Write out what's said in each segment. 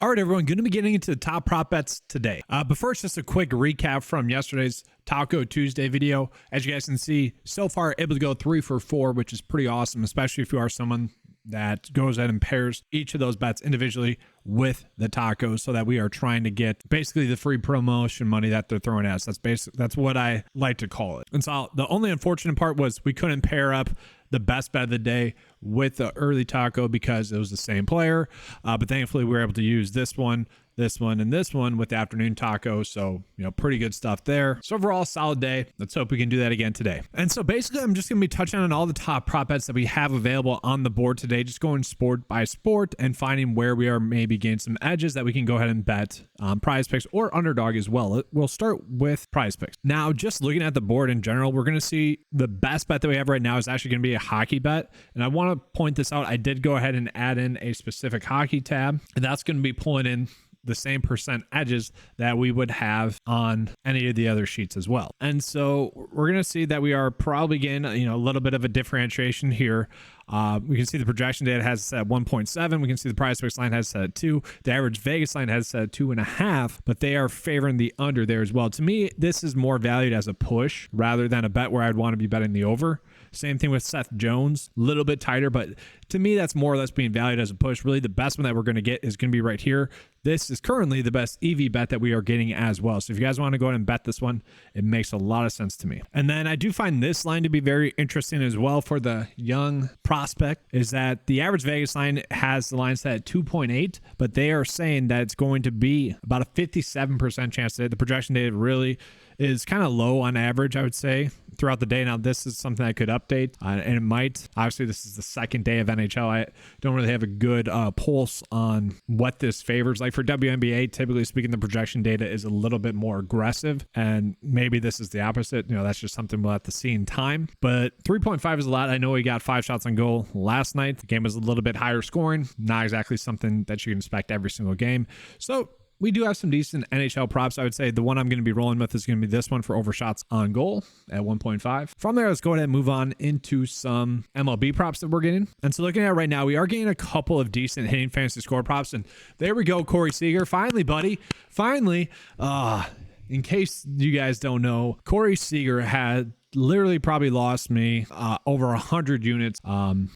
All right, everyone, going to be getting into the top prop bets today. But first, just a quick recap from yesterday's Taco Tuesday video. As you guys can see, so far able to go 3 for 4, which is pretty awesome, especially if you are someone that goes ahead and pairs each of those bets individually with the tacos, so that we are trying to get basically the free promotion money that they're throwing at us. That's what I like to call it. And so the only unfortunate part was we couldn't pair up the best bet of the day with the early taco because it was the same player. But thankfully we were able to use this one, and this one with the afternoon taco. So, pretty good stuff there. So overall, solid day. Let's hope we can do that again today. And so basically, I'm just going to be touching on all the top prop bets that we have available on the board today, just going sport by sport and finding where we are maybe getting some edges that we can go ahead and bet on PrizePicks or Underdog as well. We'll start with PrizePicks. Now, just looking at the board in general, we're going to see the best bet that we have right now is actually going to be a hockey bet. And I want to point this out. I did go ahead and add in a specific hockey tab, and that's going to be pulling in the same percent edges that we would have on any of the other sheets as well. And so we're going to see that we are probably getting, a little bit of a differentiation here. We can see the projection data has set at 1.7. We can see the PrizePicks line has set at 2. The average Vegas line has set at 2.5, but they are favoring the under there as well. To me, this is more valued as a push rather than a bet where I'd want to be betting the over. Same thing with Seth Jones, a little bit tighter, but to me, that's more or less being valued as a push. Really, the best one that we're going to get is going to be right here. This is currently the best EV bet that we are getting as well. So if you guys want to go ahead and bet this one, it makes a lot of sense to me. And then I do find this line to be very interesting as well for the young prospect, is that the average Vegas line has the line set at 2.8, but they are saying that it's going to be about a 57% chance that the projection data really is kind of low on average, I would say, throughout the day. Now, this is something I could update, and it might. Obviously, this is the second day of NHL. I don't really have a good pulse on what this favors. Like for WNBA, typically speaking, the projection data is a little bit more aggressive, and maybe this is the opposite. That's just something we'll have to see in time. But 3.5 is a lot. I know he got 5 shots on goal last night. The game was a little bit higher scoring. Not exactly something that you can expect every single game. So we do have some decent NHL props. I would say the one I'm going to be rolling with is going to be this one for overshots on goal at 1.5. From there, let's go ahead and move on into some MLB props that we're getting. And so looking at right now, we are getting a couple of decent hitting fantasy score props. And there we go, Corey Seager. Finally, buddy. Finally. In case you guys don't know, Corey Seager had literally probably lost me over 100 units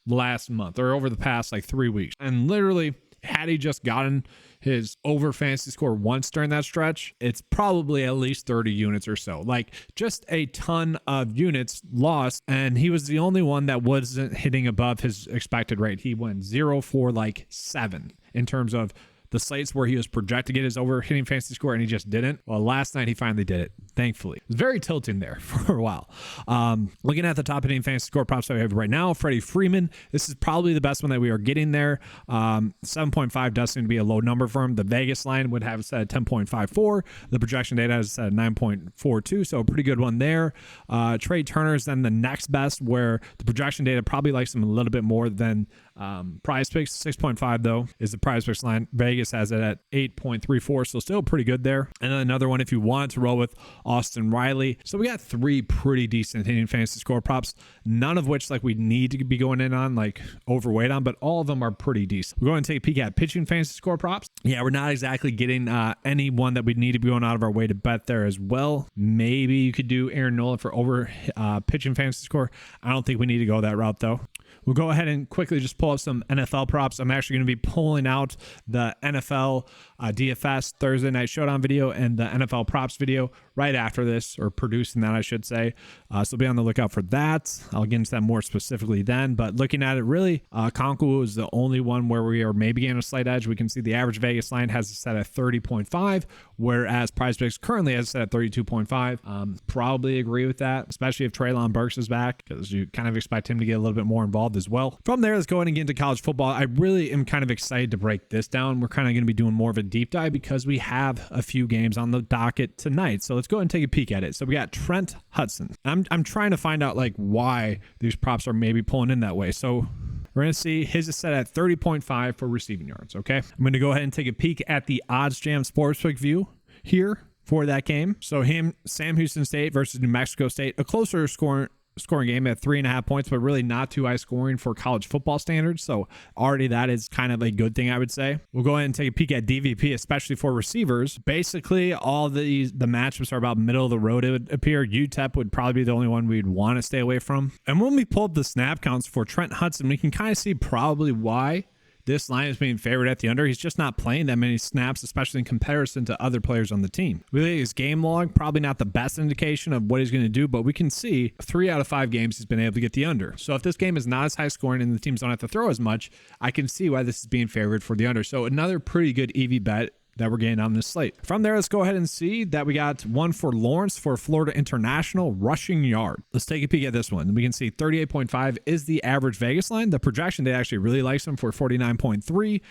last month or over the past 3 weeks. And literally, had he just gotten his over fantasy score once during that stretch, it's probably at least 30 units or so. Just a ton of units lost, and he was the only one that wasn't hitting above his expected rate. He went 0 for 7 in terms of the slates where he was projected to get his over hitting fantasy score, and he just didn't. Well, last night he finally did it, thankfully. It was very tilting there for a while. Looking at the top hitting fantasy score props that we have right now, Freddie Freeman. This is probably the best one that we are getting there. 7.5 does seem to be a low number for him. The Vegas line would have it set at 10.54. The projection data has set at 9.42, so a pretty good one there. Trey Turner is then the next best, where the projection data probably likes him a little bit more than PrizePicks. 6.5 though is the PrizePicks line. Vegas has it at 8.34, so still pretty good there. And then another one if you want to roll with Austin Riley. So we got 3 pretty decent hitting fantasy score props, none of which we need to be going in on overweight on, but all of them are pretty decent. We're going to take a peek at pitching fantasy score props. Yeah, we're not exactly getting any one that we need to be going out of our way to bet there as well. Maybe you could do Aaron Nola for over pitching fantasy score. I don't think we need to go that route though. We'll go ahead and quickly just pull up some NFL props. I'm actually going to be pulling out the NFL DFS Thursday Night Showdown video and the NFL props video right after this, or producing that, I should say. So be on the lookout for that. I'll get into that more specifically then. But looking at it, really, Conku is the only one where we are maybe getting a slight edge. We can see the average Vegas line has it set at 30.5, whereas PrizePicks currently has it set at 32.5. Probably agree with that, especially if Treylon Burks is back, because you kind of expect him to get a little bit more involved as well. From there, let's go ahead and get into college football. I really am kind of excited to break this down. We're kind of going to be doing more of a deep dive because we have a few games on the docket tonight. So let's go ahead and take a peek at it. So we got Trent Hudson. I'm trying to find out why these props are maybe pulling in that way. So we're going to see his is set at 30.5 for receiving yards. Okay. I'm going to go ahead and take a peek at the ODDSJAM Sportsbook view here for that game. So Sam Houston State versus New Mexico State, a closer score scoring game at 3.5 points, but really not too high scoring for college football standards. So already that is kind of a good thing, I would say. We'll go ahead and take a peek at DVP, especially for receivers. Basically, all the matchups are about middle of the road, it would appear. UTEP would probably be the only one we'd want to stay away from. And when we pull up the snap counts for Trent Hudson, we can kind of see probably why this line is being favored at the under. He's just not playing that many snaps, especially in comparison to other players on the team. Really, his game log, probably not the best indication of what he's going to do, but we can see 3 out of 5 games he's been able to get the under. So if this game is not as high scoring and the teams don't have to throw as much, I can see why this is being favored for the under. So another pretty good EV bet that we're getting on this slate. From there, let's go ahead and see that we got one for Lawrence for Florida International rushing yard. Let's take a peek at this one. We can see 38.5 is the average Vegas line. The projection, they actually really likes him for 49.3.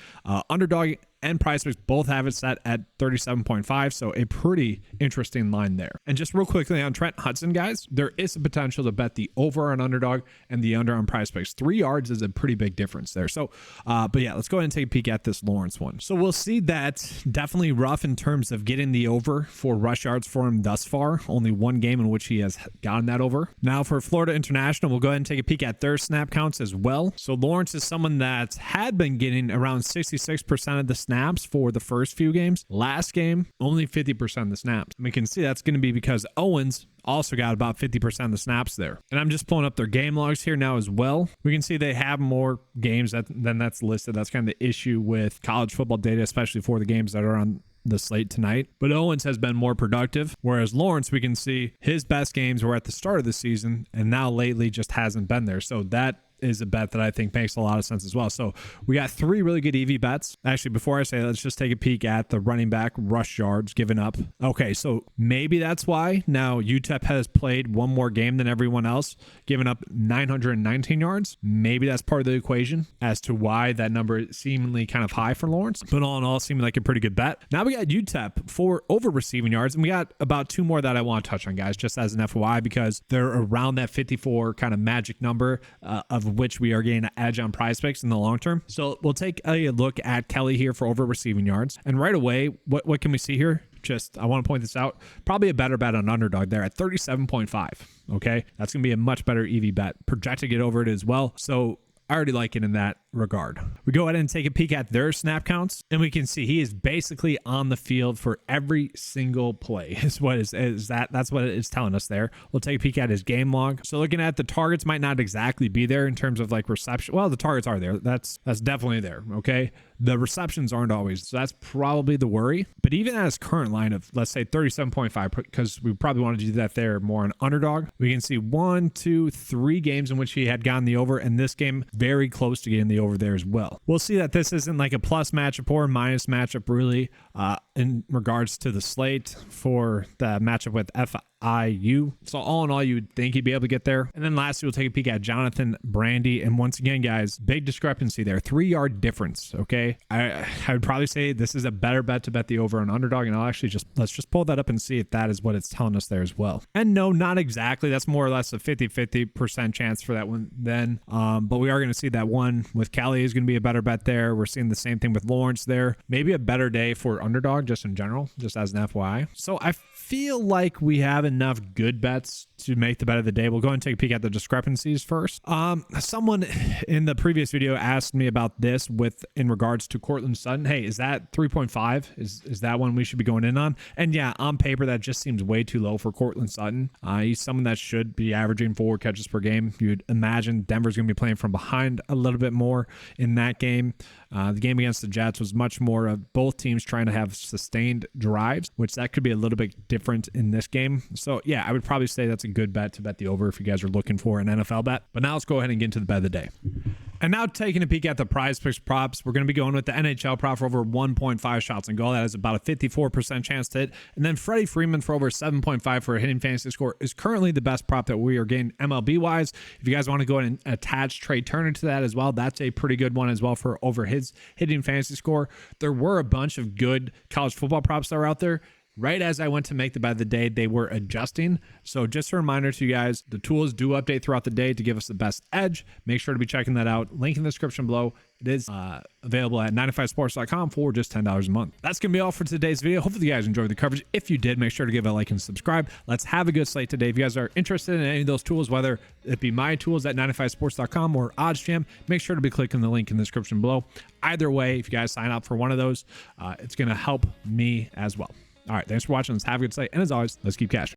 Underdog and PrizePicks both have it set at 37.5, so a pretty interesting line there. And just real quickly on Trent Hudson, guys, there is a potential to bet the over on Underdog and the under on PrizePicks. 3 yards is a pretty big difference there. So, but yeah, let's go ahead and take a peek at this Lawrence one. So we'll see that definitely rough in terms of getting the over for rush yards for him thus far. Only one game in which he has gotten that over. Now for Florida International, we'll go ahead and take a peek at their snap counts as well. So Lawrence is someone that had been getting around 66% of the snaps for the first few games. Last game, only 50% of the snaps. We can see that's going to be because Owens also got about 50% of the snaps there. And I'm just pulling up their game logs here now as well. We can see they have more games than that's listed. That's kind of the issue with college football data, especially for the games that are on the slate tonight. But Owens has been more productive, whereas Lawrence, we can see his best games were at the start of the season, and now lately just hasn't been there. So that is a bet that I think makes a lot of sense as well. So we got 3 really good EV bets. Actually, before I say, let's just take a peek at the running back rush yards given up. Okay, so maybe that's why now UTEP has played one more game than everyone else, giving up 919 yards. Maybe that's part of the equation as to why that number is seemingly kind of high for Lawrence. But all in all, seeming like a pretty good bet. Now we got UTEP for over receiving yards, and we got about 2 more that I want to touch on, guys, just as an FYI, because they're around that 54 kind of magic number of which we are getting an edge on PrizePicks in the long term. So we'll take a look at Kelly here for over receiving yards. And right away, what can we see here? Just, I want to point this out, probably a better bet on Underdog there at 37.5. Okay, that's going to be a much better EV bet. Projected to get over it as well. So I already like it in that regard. We go ahead and take a peek at their snap counts, and we can see he is basically on the field for every single play. That's what it is telling us there. We'll take a peek at his game log. So looking at the targets might not exactly be there in terms of like reception. Well, the targets are there. That's definitely there. Okay. The receptions aren't always. So that's probably the worry. But even at his current line of, let's say 37.5, because we probably want to do that there more on Underdog, we can see 1, 2, 3 games in which he had gotten the over, and this game very close to getting the over there as well. We'll see that this isn't like a plus matchup or a minus matchup really in regards to the slate for the matchup with FIU. So all in all, you would think he'd be able to get there. And then lastly, we'll take a peek at Jonathan Brandy. And once again, guys, big discrepancy there. 3-yard difference. Okay. I would probably say this is a better bet to bet the over on Underdog. And I'll actually let's just pull that up and see if that is what it's telling us there as well. And no, not exactly. That's more or less a 50% chance for that one then. But we are going to see that one with Kelly is going to be a better bet there. We're seeing the same thing with Lawrence there. Maybe a better day for Underdog just in general, just as an FYI. So I feel like we have enough good bets to make the bet of the day. We'll go and take a peek at the discrepancies first. Someone in the previous video asked me about this in regards to Cortland Sutton. Hey, is that 3.5? Is that one we should be going in on? And yeah, on paper, that just seems way too low for Cortland Sutton. He's someone that should be averaging 4 catches per game. You'd imagine Denver's going to be playing from behind a little bit more in that game. The game against the Jets was much more of both teams trying to have sustained drives, which that could be a little bit different in this game. So yeah, I would probably say that's a good bet to bet the over if you guys are looking for an NFL bet. But now let's go ahead and get into the bet of the day. And now taking a peek at the PrizePicks props, we're going to be going with the NHL prop for over 1.5 shots on goal. That is about a 54% chance to hit. And then Freddie Freeman for over 7.5 for a hitting fantasy score is currently the best prop that we are getting MLB-wise. If you guys want to go ahead and attach Trey Turner to that as well, that's a pretty good one as well for over his hitting fantasy score. There were a bunch of good college football props that were out there. Right as I went to make the bet of the day, they were adjusting. So just a reminder to you guys, the tools do update throughout the day to give us the best edge. Make sure to be checking that out. Link in the description below. It is available at 95sports.com for just $10 a month. That's going to be all for today's video. Hopefully you guys enjoyed the coverage. If you did, make sure to give it a like and subscribe. Let's have a good slate today. If you guys are interested in any of those tools, whether it be my tools at 95sports.com or ODDSJAM, make sure to be clicking the link in the description below. Either way, if you guys sign up for one of those, it's going to help me as well. All right, thanks for watching. Let's have a good slate. And as always, let's keep cashing.